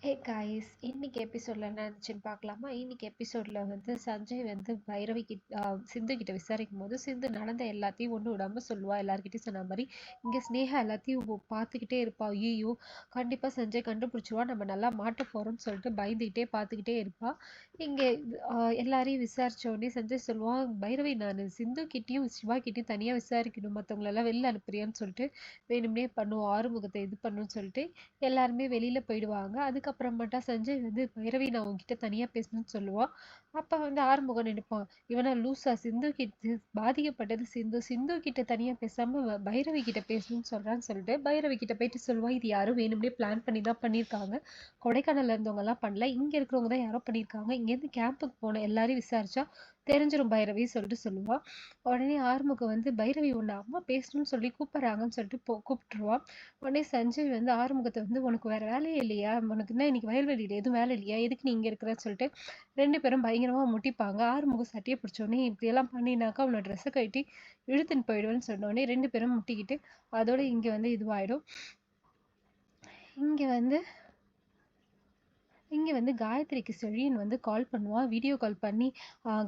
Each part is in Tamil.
ஹே காய்ஸ், இன்னைக்கு எபிசோட்ல என்ன இருந்துச்சுன்னு பார்க்கலாமா? இன்னைக்கு எபிசோட்ல வந்து சஞ்சய் வந்து பைரவி சிந்து கிட்ட விசாரிக்கும் போது சிந்து நடந்த எல்லாத்தையும் ஒன்று விடாம சொல்லுவா. எல்லார்கிட்டயும் சொன்ன மாதிரி இங்க ஸ்னேகா எல்லாத்தையும் பார்த்துக்கிட்டே இருப்பா. ஐயோ, கண்டிப்பா சஞ்சய் கண்டுபிடிச்சிருவா, நம்ம நல்லா மாட்ட போறோம்னு சொல்லிட்டு பயந்துகிட்டே பார்த்துக்கிட்டே இருப்பா. இங்க எல்லாரையும் விசாரிச்ச உடனே சஞ்சய் சொல்லுவான், பைரவி நான் சிந்து கிட்டயும் சிவா கிட்டயும் தனியா விசாரிக்கணும், மற்றவங்களெல்லாம் வெளில அனுப்புறியான்னு சொல்லிட்டு வேணும்னே பண்ணுவோம், ஆறுமுகத்தை இது பண்ணுன்னு சொல்லிட்டு எல்லாருமே வெளியில போயிடுவாங்க. அதுக்கப்புறமேட்டா சஞ்சய் வந்து பைரவி நான் உங்ககிட்ட தனியா பேசணும்னு சொல்லுவான். அப்ப வந்து ஆறுமுகம் நினைப்பான், இவனா லூசா, சிந்து கிட்ட பாதிக்கப்பட்டது சிந்து, சிந்து கிட்ட தனியா பேசாம பைரவி கிட்ட பேசணும்னு சொல்றான்னு சொல்லிட்டு பைரவி கிட்ட போயிட்டு சொல்லுவான், இது யாரும் வேணும்னே பிளான் பண்ணி தான் பண்ணியிருக்காங்க, கொடைக்கானல்ல இருந்தவங்க எல்லாம் பண்ணல, இங்க இருக்கிறவங்க தான் யாரோ பண்ணியிருக்காங்க, இங்கேருந்து கேம்புக்கு போன எல்லாரையும் விசாரிச்சா தெரிஞ்சிரும் பைரவி சொல்லிட்டு சொல்லுவான். உடனே ஆறுமுகம் வந்து பைரவி உன்னை அம்மா பேசணும்னு சொல்லி கூப்பிடுறாங்கன்னு சொல்லிட்டு கூப்பிட்டுருவான். உடனே சஞ்சய் வந்து ஆறுமுகத்தை வந்து, உனக்கு வேற வேலையே இல்லையா, உனக்கு என்ன இன்னைக்கு வயல்வெளியில எதுவும் வேலை இல்லையா, எதுக்கு நீ இங்க இருக்கிறன்னு சொல்லிட்டு ரெண்டு பேரும் பயங்கரமா முட்டிப்பாங்க. ஆறுமுகம் சட்டையை பிடிச்சோடனே இப்படியெல்லாம் பண்ணினாக்கா அவனோட ட்ரெஸ்ஸை கட்டி இழுத்துன்னு போயிடுவேன்னு சொன்னோடனே ரெண்டு பேரும் முட்டிக்கிட்டு அதோட இங்க வந்து இதுவாயிடும். இங்க வந்து காயத்ரிக்கு செழியன் வந்து கால் பண்ணுவான், வீடியோ கால் பண்ணி,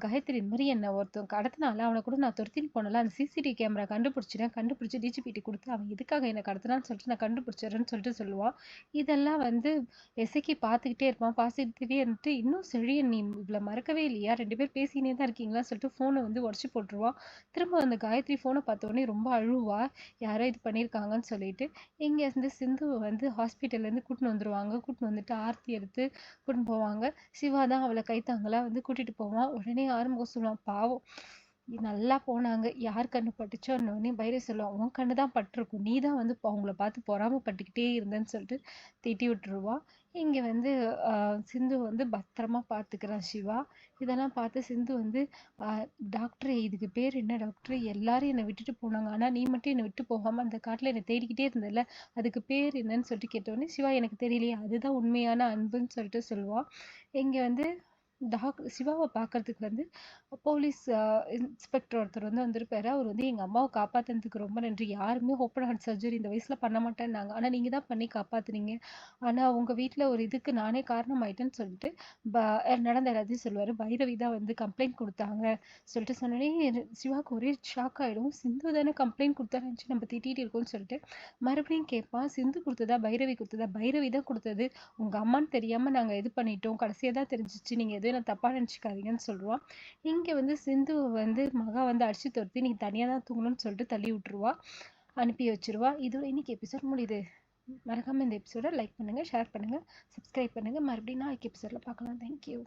காயத்ரி இந்த மாதிரி என்ன ஒருத்தன் கடத்தினால, அவனை கூட நான் துரத்தின்னு போனல, அந்த சிசிடிவி கேமரா கண்டுபிடிச்சி டிஜிபிடி கொடுத்து அவன் எதுக்காக என்னை கடத்தினான்னு சொல்லிட்டு நான் கண்டுபிடிச்சிடுறேன்னு சொல்லிட்டு சொல்லுவான். இதெல்லாம் வந்து எசக்கி பார்த்துக்கிட்டே இருப்பான். பார்த்துக்கிட்டே இருந்துட்டு, இன்னும் செழியன் நீ இவ்வளோ மறக்கவே இல்லையா, ரெண்டு பேர் பேசினே தான் இருக்கீங்களா சொல்லிட்டு ஃபோனை வந்து உடச்சி போட்டுருவான். திரும்ப அந்த காயத்ரி ஃபோனை பார்த்தோன்னே ரொம்ப அழுவா, யாரோ இது பண்ணியிருக்காங்கன்னு சொல்லிட்டு. இங்கே இருந்து சிந்துவை வந்து ஹாஸ்பிட்டல்லேருந்து கூட்டின்னு வந்துடுவாங்க. கூட்டின்னு வந்துட்டு ஆர்த்தி எடுத்து கூட்டின்னு போவாங்க. சிவா தான் அவளை கைத்தாங்களா வந்து கூட்டிட்டு போவான். உடனே ஆறுமுகம் சொல்லுவான், பாவம் நல்லா போனாங்க, யார் கண்ணு பட்டுச்சோன்னே பைரவி சொல்லுவான், உன் கண்ணு தான் பட்டிருக்கும், நீ தான் வந்து அவங்கள பார்த்து பொறாமப்பட்டுக்கிட்டே இருந்தேன்னு சொல்லிட்டு திட்டி விட்டுருவா. இங்க வந்து சிந்து வந்து பத்திரமா பார்த்துக்கிறான் சிவா. இதெல்லாம் பார்த்து சிந்து வந்து, டாக்டர் இதுக்கு பேர் என்ன டாக்டர், எல்லாரும் என்னை விட்டுட்டு போனாங்க, ஆனா நீ மட்டும் என்னை விட்டு போகாம அந்த காட்டுல என்னை தேடிக்கிட்டே இருந்தல, அதுக்கு பேர் என்னன்னு சொல்லிட்டு கேட்டோடனே சிவா எனக்கு தெரியலையே, அதுதான் உண்மையான அன்புன்னு சொல்லிட்டு சொல்லுவான். இங்க வந்து சிவாவை பார்க்கறதுக்கு வந்து போலீஸ் இன்ஸ்பெக்டர் ஒருத்தர் வந்து வந்திருப்பாரு. அவர் வந்து எங்கள் அம்மாவை காப்பாற்றினதுக்கு ரொம்ப நன்றி, யாருமே ஓப்பன் ஹார்ட் சர்ஜரி இந்த வயசில் பண்ண மாட்டேன்னாங்க, ஆனால் நீங்கள் தான் பண்ணி காப்பாற்றுனீங்க, ஆனால் உங்கள் வீட்டில் ஒரு இதுக்கு நானே காரணம் ஆயிட்டேன்னு சொல்லிட்டு நடந்த எல்லாத்தையும் சொல்லுவார். பைரவி தான் வந்து கம்ப்ளைண்ட் கொடுத்தாங்க சொல்லிட்டு சொன்னோடனே சிவாவுக்கு ஒரே ஷாக் ஆகிடும். சிந்து தானே கம்ப்ளைண்ட் கொடுத்தாருன்னு நம்ம திட்டிகிட்டு இருக்கோம்னு சொல்லிட்டு மறுபடியும் கேட்பான், சிந்து கொடுத்ததா பைரவி கொடுத்ததா, பைரவி தான் கொடுத்தது, உங்கள் அம்மான்னு தெரியாமல் நாங்கள் இது பண்ணிட்டோம், கடைசியாக தான் தெரிஞ்சிச்சு, நீங்கள் எதுவும் நான் தப்பாக நினச்சிக்காதீங்கன்னு சொல்லுவான். இங்கே வந்து சிந்து வந்து மகா வந்து அடிச்சு துரத்தி நீ தனியாக தான் தூங்கணும்னு சொல்லிட்டு தள்ளி விட்டுருவா, அனுப்பி வச்சிருவா. இதோட இன்னைக்கு எபிசோட் முடியுது. மறக்காமல் இந்த எபிசோடை லைக் பண்ணுங்கள், ஷேர் பண்ணுங்கள், சப்ஸ்கிரைப் பண்ணுங்கள். மறுபடியும் நாளைக்கு எபிசோடில் பார்க்கலாம். தேங்க்யூ.